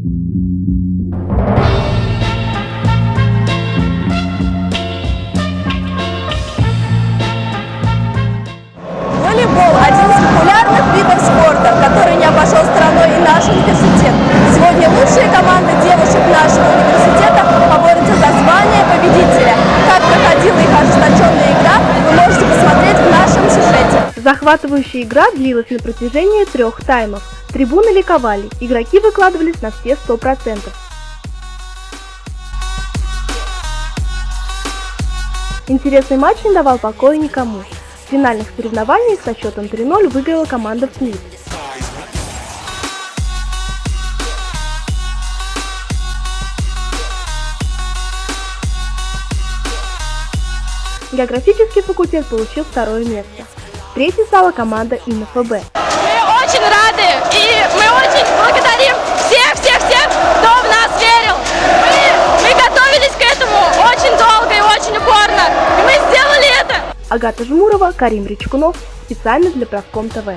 Волейбол – один из популярных видов спорта, который не обошел стороной и наш университет. Сегодня лучшие команды девушек нашего университета поборются за звание победителя. Как проходила их ожесточенная игра, вы можете посмотреть в нашем сюжете. Захватывающая игра длилась на протяжении 3 таймов. Трибуны ликовали, игроки выкладывались на все 100%. Интересный матч не давал покоя никому. В финальных соревнованиях со счетом 3-0 выиграла команда СМИ. Географический факультет получил 2-е место. Третьей стала команда ИНФБ. Мы очень рады и мы очень благодарим всех, кто в нас верил. Мы готовились к этому очень долго и очень упорно, и мы сделали это. Агата Жмурова, Карим Ричкунов. Специально для Правком ТВ.